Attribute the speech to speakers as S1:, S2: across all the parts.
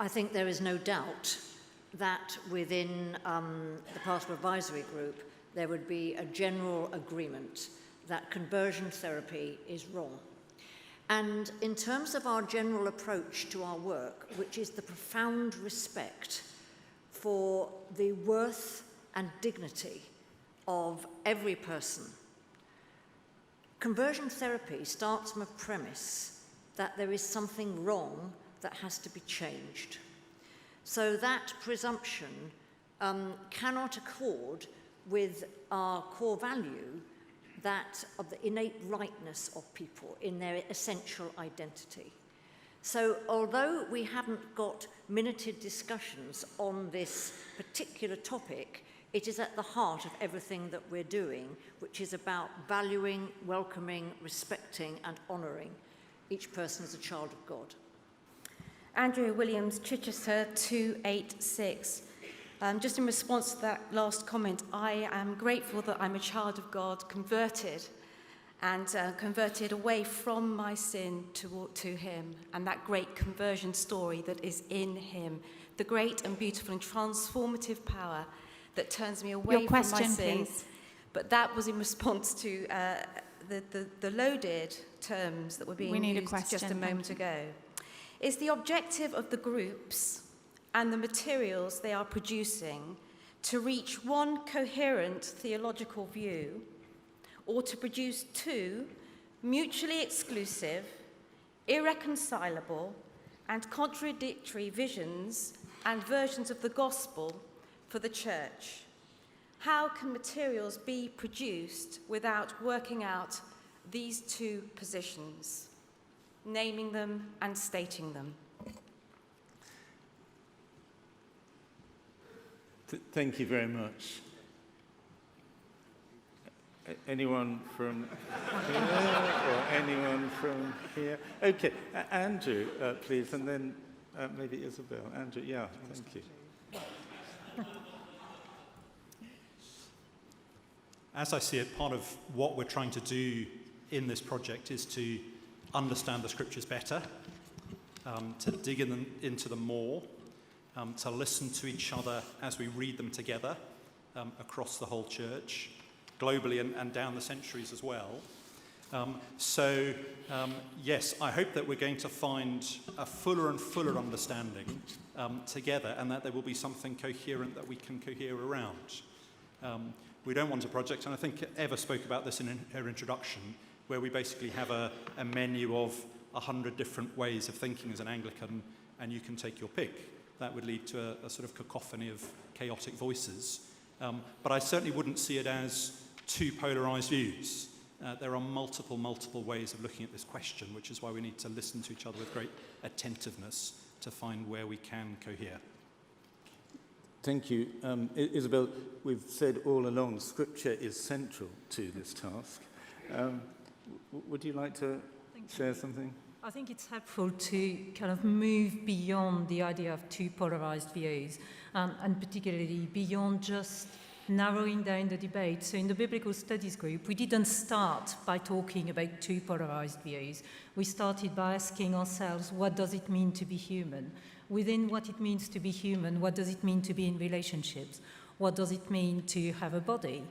S1: I think there is no doubt that within the Pastoral Advisory Group there would be a general agreement that conversion therapy is wrong. And in terms of our general approach to our work, which is the profound respect for the worth and dignity of every person, conversion therapy starts from a premise that there is something wrong that has to be changed. So that presumption cannot accord with our core value, that of the innate rightness of people in their essential identity. So although we haven't got minuted discussions on this particular topic, it is at the heart of everything that we're doing, which is about valuing, welcoming, respecting, and honouring each person as a child of God.
S2: Andrea Williams, Chichester 286. Just in response to that last comment, I am grateful that I'm a child of God, converted, and converted away from my sin to him, and that great conversion story that is in him, the great and beautiful and transformative power that turns me away from my sin. Please. But that was in response to the loaded terms that were being used just a moment ago. Is the objective of the groups and the materials they are producing to reach one coherent theological view, or to produce two mutually exclusive, irreconcilable, and contradictory visions and versions of the gospel for the church? How can materials be produced without working out these two positions, naming them and stating them?
S3: Thank you very much. Anyone from here or anyone from here? Okay, Andrew, please, and then maybe Isabel. Andrew, yeah, thank you.
S4: As I see it, part of what we're trying to do in this project is to understand the scriptures better, to dig into them more, to listen to each other as we read them together across the whole church, globally and down the centuries as well. Yes, I hope that we're going to find a fuller and fuller understanding together, and that there will be something coherent that we can cohere around. We don't want a project, and I think Eva spoke about this in her introduction, where we basically have a menu of 100 different ways of thinking as an Anglican, and you can take your pick. That would lead to a sort of cacophony of chaotic voices. But I certainly wouldn't see it as two polarised views. There are multiple ways of looking at this question, which is why we need to listen to each other with great attentiveness to find where we can cohere.
S3: Thank you. Isabel, we've said all along Scripture is central to this task. Would you like to share something?
S5: I think it's helpful to kind of move beyond the idea of two polarized views, and particularly beyond just narrowing down the debate. So in the Biblical Studies group, we didn't start by talking about two polarized views. We started by asking ourselves, what does it mean to be human? Within what it means to be human, what does it mean to be in relationships? What does it mean to have a body?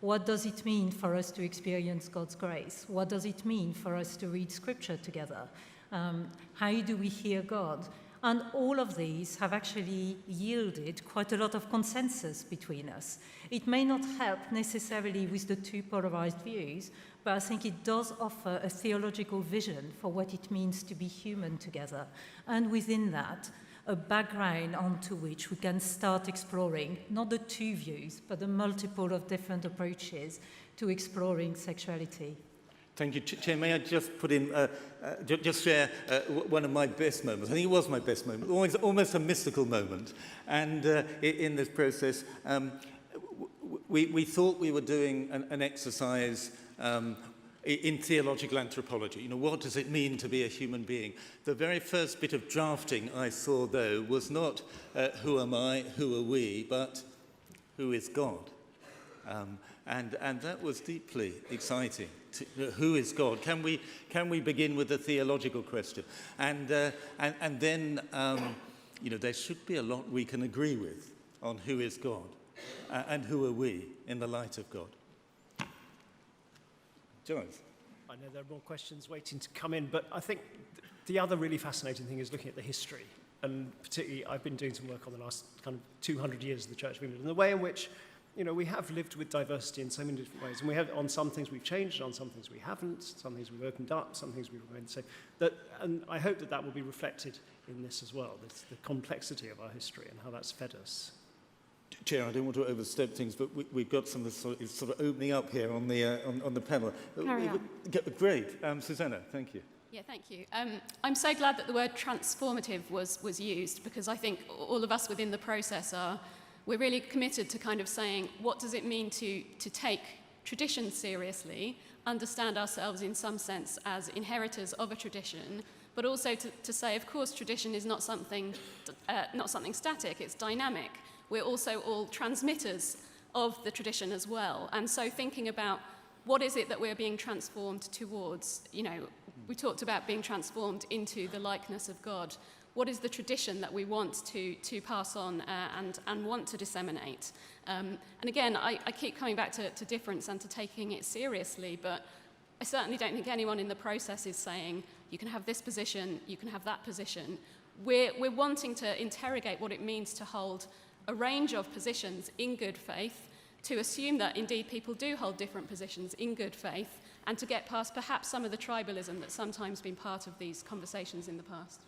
S5: What does it mean for us to experience God's grace? What does it mean for us to read Scripture together? How do we hear God? And all of these have actually yielded quite a lot of consensus between us. It may not help necessarily with the two polarized views, but I think it does offer a theological vision for what it means to be human together. And within that, a background onto which we can start exploring not the two views, but the multiple of different approaches to exploring sexuality.
S3: Thank you. Chair, may I just put in, just share one of my best moments. I think it was my best moment, almost a mystical moment. And in this process, we thought we were doing an exercise in theological anthropology. You know, what does it mean to be a human being? The very first bit of drafting I saw, though, was not who am I, who are we, but who is God? And that was deeply exciting. Who is God? Can we begin with the theological question? And then there should be a lot we can agree with on who is God and who are we in the light of God. Joyce?
S6: I know there are more questions waiting to come in, but I think the other really fascinating thing is looking at the history. And particularly, I've been doing some work on the last kind of 200 years of the Church of England, and the way in which, we have lived with diversity in so many different ways. And we have, on some things we've changed, on some things we haven't, some things we've opened up, some things we've remained the same. And I hope that will be reflected in this as well, the complexity of our history and how that's fed us.
S3: Chair, I don't want to overstep things, but we've got some of the sort of opening up here on the panel.
S7: Carry on.
S3: Great. Susanna, thank you.
S7: Yeah, thank you. I'm so glad that the word transformative was used, because I think all of us within the process we're really committed to kind of saying, what does it mean to take tradition seriously, understand ourselves in some sense as inheritors of a tradition, but also to say, of course, tradition is not something static, it's dynamic. We're also all transmitters of the tradition as well. And so thinking about what is it that we're being transformed towards, we talked about being transformed into the likeness of God. What is the tradition that we want to pass on and want to disseminate? And again, I keep coming back to difference and to taking it seriously, but I certainly don't think anyone in the process is saying, you can have this position, you can have that position. We're wanting to interrogate what it means to hold a range of positions in good faith, to assume that indeed people do hold different positions in good faith, and to get past perhaps some of the tribalism that's sometimes been part of these conversations in the past.